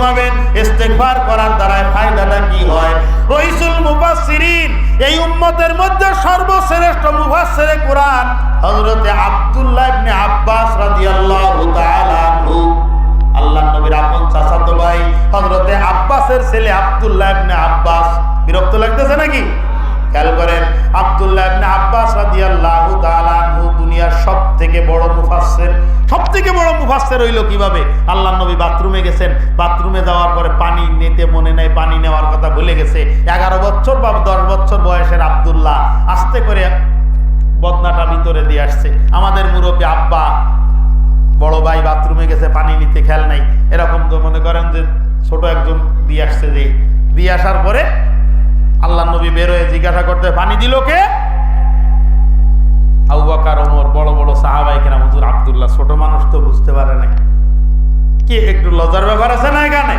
ঘুমাবেন। ইস্তেগফার করার দ্বারা ফায়দাটা কি হয়? রাইসুল মুফাসসিরিন, এই উম্মতের মধ্যে সর্বশ্রেষ্ঠ মুফাসসিরে কুরআন হযরতে আব্দুল্লাহ ইবনে আব্বাস রাদিয়াল্লাহু তাআলা আনহু, আল্লাহর নবীর আপন চাচাতো ভাই হযরতে আব্বাসের ছেলে আব্দুল্লাহ ইবনে আব্বাস। বিরক্ত লাগতেছে নাকি? খেয়াল করেন, আব্দুল্লাহ ইবনে আব্বাস রাদিয়াল্লাহু তাআলা আনহু দুনিয়ার সবথেকে বড় মুফাসসির। সবথেকে বড় মুফাসসির হইল কিভাবে? আল্লাহর নবী বাথরুমে গেছেন, বাথরুমে যাওয়ার পরে পানি নিতে মনে নাই, পানি নেওয়ার কথা ভুলে গেছে। 11 বছর বা 10 বছর বয়সের আব্দুল্লাহ আস্তে করে বদনাটা ভিতরে দিয়ে আসছে। আমাদের মুরব্বী আব্বা, বড় ভাই বাথরুমে গেছে পানি নিতে, খেয়াল নাই। এরকম তো মনে করেন যে ছোট একজন দিয়ে আসছে, যে দিয়ে আসার পরে আল্লাহর নবী বের হয়ে জিজ্ঞাসা করতে, পানি দিল কে? আবু বকর, ওমর, বড় বড় সাহাবায়ে কেরাম। হুজুর আব্দুল্লাহ ছোট মানুষ তো বুঝতে পারে নাই। কি একটু লজ্জার ব্যাপার আছে না এখানে?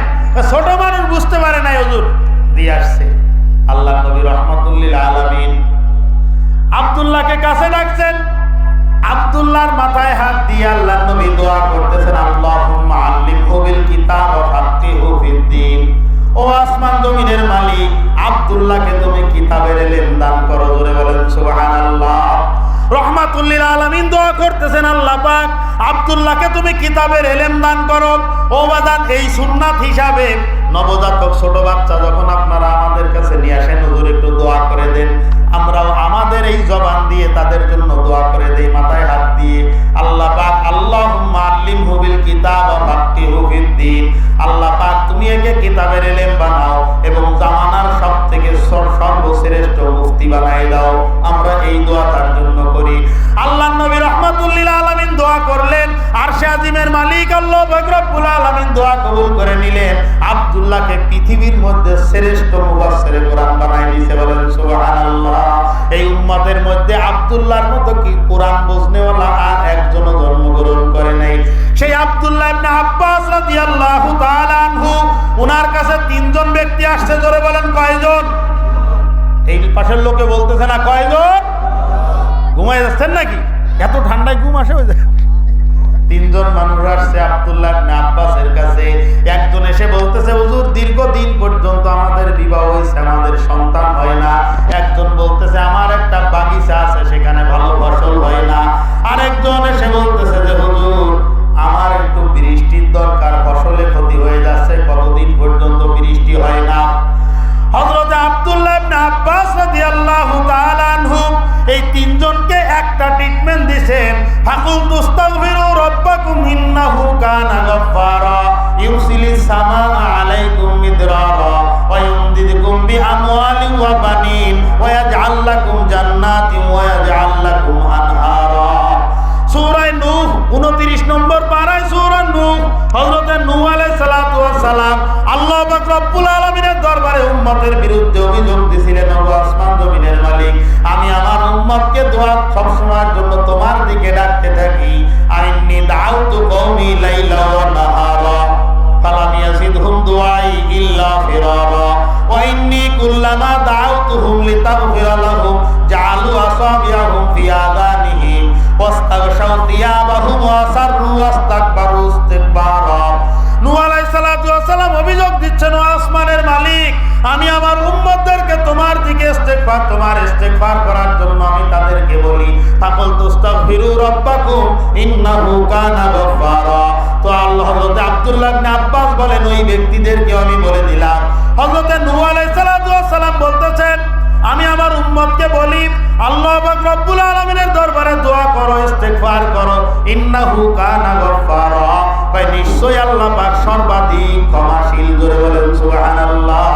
ছোট মানুষ বুঝতে পারে নাই, হুজুর দিয়ে আসছে। আল্লাহর নবী রাহমাতুল লিল আলামিন আব্দুল্লাহকে কাছে ডাকছেন। আব্দুল্লাহর মাথায় হাত দিয়ে আল্লাহর নবী দোয়া করতেছেন, আল্লাহুম্মা আল্লিমহু বিল কিতাব ওয়া ফাক্কিহু ফিদ্দীন। ও আসমান জমিনের মালিক, আব্দুল্লাহকে তুমি কিতাবের ইলম দান করো। জোরে বলেন সুবহানাল্লাহ। রাহমাতুল লিল আলামিন দোয়া করতেছেন, আল্লাহ পাক আব্দুল্লাহকে তুমি কিতাবের ইলম দান করো। ও বাদান, এই সুন্নাত হিসাবে নবজাতক ছোট বাচ্চা যখন আপনারা আমাদের কাছে নিয়ে আসেন, হুজুর একটু দোয়া করে দেন, আমরাও আমাদের এই জবান দিয়ে তাদের জন্য দোয়া করে দেই, মাথায় হাত দিয়ে। আল্লাহ পাক আল্লাহুম্মা আল্লিমহু বিল কিতাব ওয়া ফাক্কিহু ফিদ্দীন। আল্লাহ পাক তুমি একে কিতাবের ইলম বানাও এবং জামানার সবথেকে সর্বশ্রেষ্ঠ মুফতি বানাই দাও। আমরা এই দোয়া তার জন্য করি। আল্লাহর নবী রাহমাতুল লিল আলামিন দোয়া করলেন, আরশে আজিমের মালিক আল্লাহ পাক রব্বুল আলামিন দোয়া কবুল করে নিলেন। আব্দুল্লাহকে পৃথিবীর মধ্যে শ্রেষ্ঠ মুফাসসিরে কোরআন বানাই দিয়েছে। বলেন সুবহানাল্লাহ। এই উম্মতের মধ্যে আব্দুল্লাহর মতো কি কোরআন বুঝনেওয়ালা আর একজনও জন্মগ্রহণ করে নাই। সেই আব্দুল্লাহ ইবনে আব্বাস রাদিয়াল্লাহু তাআলা আনহু, ওনার কাছে 3 জন ব্যক্তি আসছে। জোরে বলেন কয়জন? এই পাশের লোকে বলতেছে না কয়জন? ঘুমাই যাচ্ছেন নাকি? এত ঠান্ডায় ঘুম আসে? ওই 3 জন মানুষ আসছে আব্দুল্লাহ ইবনে আব্বাসের কাছে। একজন এসে বলতেছে, হুজুর দীর্ঘদিন পর্যন্ত আমাদের বিবাহ হয়েছে, আমাদের সন্তান হয় না। একজন বলতেছে, আমার একটা বাগিচা আছে, সেখানে ভালো ফসল হয় না। আরেকজন এসে বলতেছে যে হুজুর আমার একটু বৃষ্টির দরকার, ফসলে ক্ষতি হয়ে যাচ্ছে, কতদিন পর্যন্ত বৃষ্টি হয় না। হযরত আব্দুল্লাহ ইবনে আব্বাস রাদিয়াল্লাহু তাআলা আনহু এই 3 জনকে একটা ট্রিটমেন্ট দিবেন। ফাকুল তুস্তাগফিরু রাব্বাকুম ইন্নাহু কানা গাফফারা ইউরসিলিস সামাআ আলাইকুম মিদরারা ওয়া ইউমদিদকুম বিআমওয়ালিন ওয়া বানিন ওয়া ইয়াজআল লাকুম জান্নাতিন ওয়া ইয়াজআল লাকুম আনহারা। সূরা নূহ 29 নম্বর পারায় সূরা নূহ, হযরত নূহ আলাইহিস সালাতু ওয়াস সালাম আল্লাহ পাক রব্বুল আলামিনের দরবারে উম্মতের বিরুদ্ধে অভিযোগ দিয়েছিলেন, ও আসমান জমিনের মালিক, আমি আমার উম্মতকে দোয়া সব সময়ের জন্য তোমার দিকে ডাকতে থাকি। আইন্নী দাউতু কওমি লাইলা ওয়া নাহারা ফালাম ইয়াজিদহুম দুআই ইল্লা ফিরারা ওয়া ইন্নী কুল্লামা দাউতুহুম লিতাগফিরা লাহুম জাআলু আসাবিয়াহুম ফি আযানিহিম ওয়াস্তাগশাউ থিয়াবাহুম ওয়া সাররু ওয়াস্তাকবারু ইস্তিকবারা। নূহ আলাইহিস সালাতু ওয়াস সালাম অভিযোগ দিচ্ছেন, ও আসমানের মালিক, আমি আমার উম্মতদেরকে তোমার দিকে তোমার ইস্তিগফার করার জন্য আমি তাদেরকে বলি, ফাকুল তুস্তাগফিরু রাব্বাকুম ইন্নাহু কানা গাফফারা। তো আল্লাহ হযরত আব্দুল্লাহ ইবনে আব্বাস বলেন, ওই ব্যক্তিদেরকে আমি বলে দিলাম। হযরত নূহ আলাইহিস সালাতু ওয়াস সালাম বলতেছেন, আমি আমার উম্মতকে বলি, আল্লাহ পাক রব্বুল আলামিনের দরবারে দোয়া করো, ইস্তিগফার করো, ইন্নাহু কানা গাফফারা, ভাই নিশ্চয়ই আল্লাহ পাক সর্বাধিক ক্ষমাশীল। জোরে বলেন সুবহানাল্লাহ।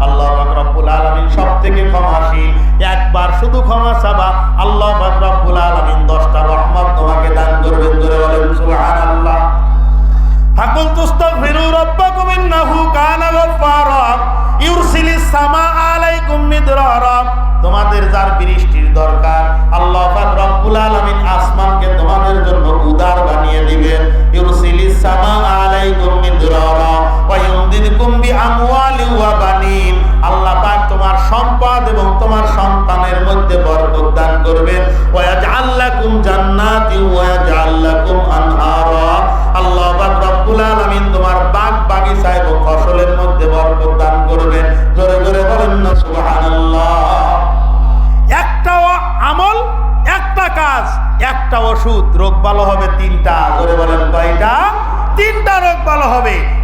আল্লাহ পাক রব্বুল আলামিন সবথেকে ক্ষমাশীল। একবার শুধু ক্ষমা চাবা, আল্লাহ পাক রব্বুল আলামিন 10টা রহমত তোমাকে দান করবেন। জোরে বলেন সুবহানাল্লাহ। ফাকুল তুস্তাগফিরু রাব্বাকুম ইন্নাহু কানা গাফফারা ইউরসিলিস সামাআ আলাইকুম মিদরারা। তোমাদের যার বৃষ্টির দরকার, আল্লাহ পাক রব্বুল আলামিন আসমানকে তোমাদের জন্য উদার বানিয়ে দিবেন। ইউরসিলিস সামাআ আলাইকুম মিদরারা ওয়া ইউমদিদকুম বিআমওয়ালিন ওয়া বানিন। আল্লাহ পাক তোমার সম্পদ এবং তোমার সন্তানের মধ্যে বরকত দান করবেন। ওয়া ইয়াজআল লাকুম জান্নাতিন ওয়া ইয়াজআল লাকুম আনহারা।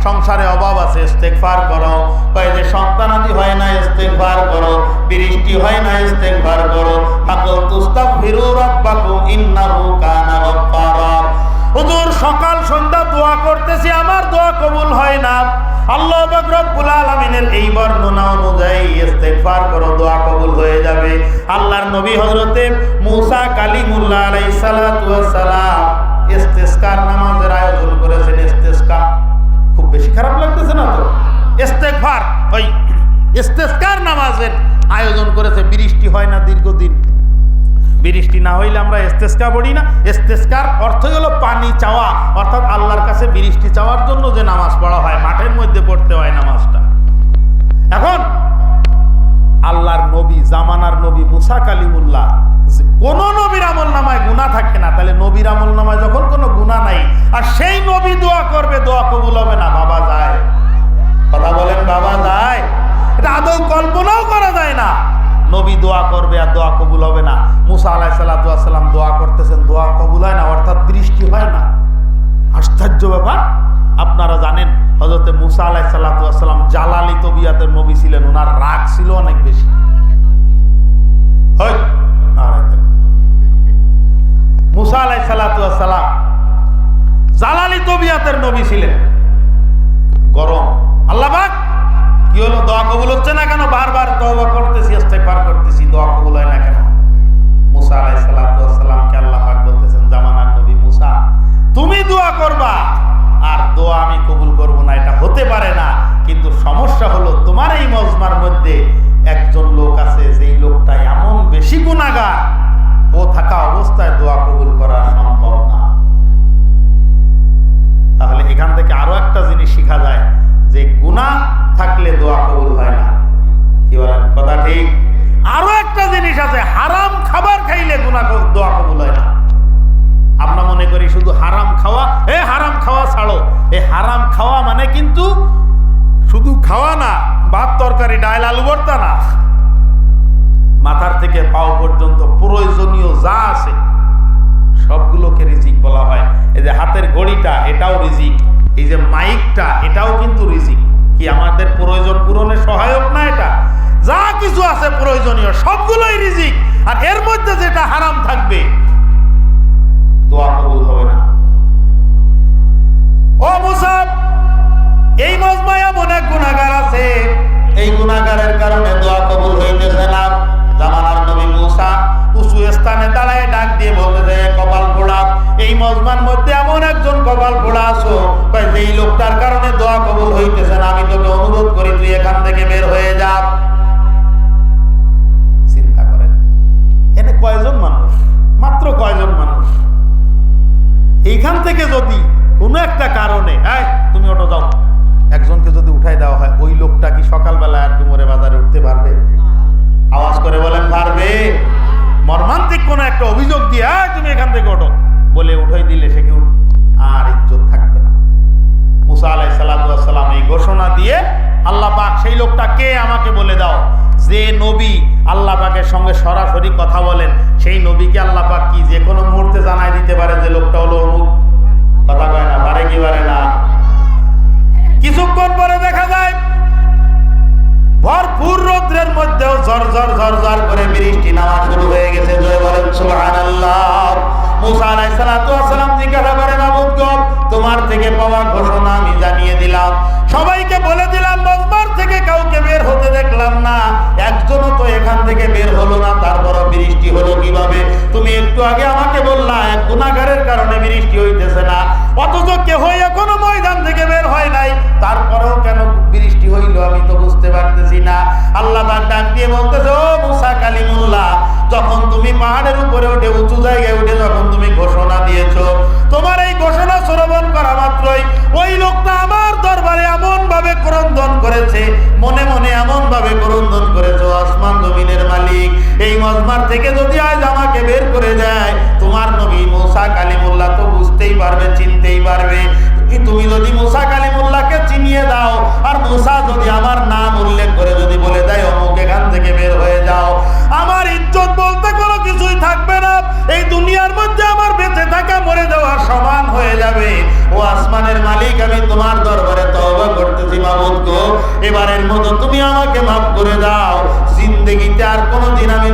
সংসারে অভাব আছে, ইস্তেগফার করো। কয় যে সন্তানাদি হয় না, ইস্তেগফার করো। বৃষ্টি হয় না, ইস্তেগফার করো। ফাকুল তুস্তাগফিরু রাব্বাকুম ইন্নাহু কানা গাফফারা। হুজুর সকাল সন্ধ্যা দোয়া করতেছি, আমার দোয়া কবুল হয় না। আল্লাহ পাক রব্বুল আলামিনের এই বর্ণনা অনুযায়ী ইস্তেগফার করো, দোয়া কবুল হয়ে যাবে। আল্লাহর নবী হযরতে মূসা কালিমুল্লাহ আলাইহিস সালাতু ওয়াস সালাম ইস্তেসকার নামাজের আয়োজন করেছেন। ইস্তেসকা খুব বেশি খারাপ লাগতেছে না তো? ইস্তেগফার ওই ইস্তেসকার নামাজের আয়োজন করেছে। বৃষ্টি হয় না দীর্ঘদিন। বৃষ্টি না হইলে আমরা ইস্তেসকা পড়ি না। ইস্তেসকার অর্থই হলো পানি চাওয়া, অর্থাৎ আল্লাহর কাছে বৃষ্টি চাওয়ার জন্য যে নামাজ পড়া হয়, মাঠের মধ্যে পড়তে হয় নামাজটা। এখন আল্লাহর নবী, জামানার নবী মূসা কালিমুল্লাহ, কোন নবীর আমল নামায় গুনাহ থাকে না, তাহলে নবীর আমল নামায় যখন কোনো গুনাহ নাই আর সেই নবী দোয়া করবে, দোয়া কবুল হবে না? বাবা যায়? কথা বলেন, বাবা যায়? এটা আদৌ কল্পনাও করা যায় না। নবী দোয়া করবে আর দোয়া কবুল হবে না। মূসা আলাইহিস সালাতু ওয়াস সালাম দোয়া করতেছেন, দোয়া কবুল হয় না, অর্থাৎ বৃষ্টি হয় না। আশ্চর্য ব্যাপার। আপনারা জানেন হযরতে মূসা আলাইহিস সালাতু ওয়াস সালাম জালালি তবিয়াতের নবী ছিলেন, ওনার রাগ ছিল অনেক বেশি। মূসা আলাইহিস সালাতু ওয়াস সালাম জালালি তবিয়াতের নবী ছিলেন, গরম। আল্লাহ পাক কি হলো, দোয়া কবুল হচ্ছে না কেন? বারবার তওবা করতেছি, ইস্তেগফার করতেছি, দোয়া কবুল হয় না কেন? মূসা আলাইহিস সালাতু ওয়াস সালামকে আল্লাহ পাক বলতেছেন, জামানার নবী মূসা, তুমি দোয়া করবা আর দোয়া আমি কবুল করব না, এটা হতে পারে না। কিন্তু সমস্যা হলো তোমার এই মজমার মধ্যে একজন লোক আছে, যেই লোকটা এমন বেশি গুনাহগার, ও থাকা অবস্থায় দোয়া কবুল করা সম্ভব না। তাহলে এখান থেকে আরো একটা জিনিস শিখা যায় যে গুনাহ থাকলে দোয়া কবুল হয় না। কি বলেন, কথা ঠিক? আরো একটা জিনিস আছে, হারাম খাবার খাইলে দোয়া কবুল হয় না। আমরা মনে করি শুধু হারাম খাওয়া, হারাম খাওয়া ছাড়ো। এই হারাম খাওয়া মানে কিন্তু শুধু খাওয়া না, ভাত তরকারি ডাল আলু ভর্তা না, মাথার থেকে পাও পর্যন্ত প্রয়োজনীয় যা আছে সবগুলোকে রিজিক বলা হয়। এই যে হাতের ঘড়িটা, এটাও রিজিক। এই যে মাইকটা, এটাও কিন্তু রিজিক। কি আমাদের প্রয়োজন পূরণে সহায়ক না? এটা যা কিছু আছে প্রয়োজনীয় সবগুলোই রিজিক। আর এর মধ্যে যেটা হারাম থাকবে, দোয়া কবুল হবে না। ও মূসা, এই মজমায় এমন এক গুনাহগার আছে, এই গুনাহগারের কারণে দোয়া কবুল হইতেছে না। জামানার নবী মূসা উঁচু স্থানে দাঁড়ায় ডাক দিয়ে বলতেছে, কপাল পোড়া, এই মজমার মধ্যে এমন একজন কপাল পোড়া আছো, যেই লোকটার কারণে দোয়া কবুল হইতেছে না। আমি তোকে অনুরোধ করি, তুই এখান থেকে বের হয়ে যা। চিন্তা করেন, এনে কয়জন মানুষ, মাত্র কয়জন মানুষ। এইখান থেকে যদি কোনো একটা কারণে তুমি ওটা যাও, একজনকে যদি উঠাই দেওয়া হয়, ওই লোকটা কি সকালবেলা আর ডুমরে বাজারে উঠতে পারবে? আওয়াজ করে বলেন, পারবে? মর্মান্তিক কোন একটা অভিযোগ দিয়ে তুমি এখান থেকে ওঠো বলে উঠাই দিলে সে কেউ আর ইজ্জত থাকবে না। মূসা আলাইহিস সালাতু ওয়াস সালাম এই ঘোষণা দিয়ে, আল্লাহ পাক সেই লোকটা কে আমাকে বলে দাও। যে নবী আল্লাহ পাকের সঙ্গে সরাসরি কথা বলেন, সেই নবীকে আল্লাহ পাক কি যে কোনো মুহূর্তে জানাই দিতে পারে যে লোকটা হলো অমুক? কথা কয় না? পারে কি পারে না? কিছুক্ষণ পরে দেখা যায় ভরপুর রৌদ্রের মধ্যেও ঝরঝর ঝরঝর করে বৃষ্টি নামা শুরু হয়ে গেছে। জয় বলেন সুবহানাল্লাহ। মূসা আলাইহিস সালাতু ওয়াস সালাম জিজ্ঞাসা করেন, মাবুদ, তোমার থেকে পাওয়া ঘোষণা আমি জানিয়ে দিলাম, সবাইকে বলে দিলাম, মজমার থেকে কাউকে বের হতে দেখলাম না, একজনও তো এখান থেকে বের হলো না, তারপরও বৃষ্টি হলো কিভাবে? তুমি একটু আগে আমাকে বললা এক গুনাহগারের কারণে বৃষ্টি হইতেছে না, অথচ কেউ এখনো ময়দান থেকে বের হয় নাই, তারপরেও কেন বৃষ্টি হইল আমি তো বুঝতে পারতেছি না। আল্লাহ পাক ডাক দিয়ে বলতেছে, ও মূসা কালিমুল্লাহ, যখন তুমি পাহাড়ের উপরে উঠে, উঁচু জায়গায় উঠে যখন তুমি ঘোষণা দিয়েছো, তোমার এই ঘোষণা শ্রবণ করা মাত্রই ওই লোকটা আমার দরবারে এমন ভাবে ক্রন্দন করেছে, মনে মনে এমন ভাবে ক্রন্দন করেছে, আসমান জমিনের মালিক, এই মজমার থেকে যদি আজ আমাকে বের করে দেয়, তোমার নবী মূসা কালিমুল্লাহ তো বুঝতেই পারবে, চিনতেই পারবে। তুমি যদি মূসা কালিমুল্লাহকে চিনিয়ে দাও, আর মূসা যদি আমার নাম উল্লেখ করে যদি বলে দেয় অমুক এখান থেকে বের হয়ে যাও, আমার ইজ্জত বলতে কোনো কিছুই থাকবে না। এই দুনিয়ার মধ্যে আমার বেঁচে থাকা মরে যাওয়া সমান হয়ে যাবে। ও আসমানের মালিক, আমি তোমার দরবারে তওবা করে দাও, জিন্দেগিতে আর কোনোদিন আমি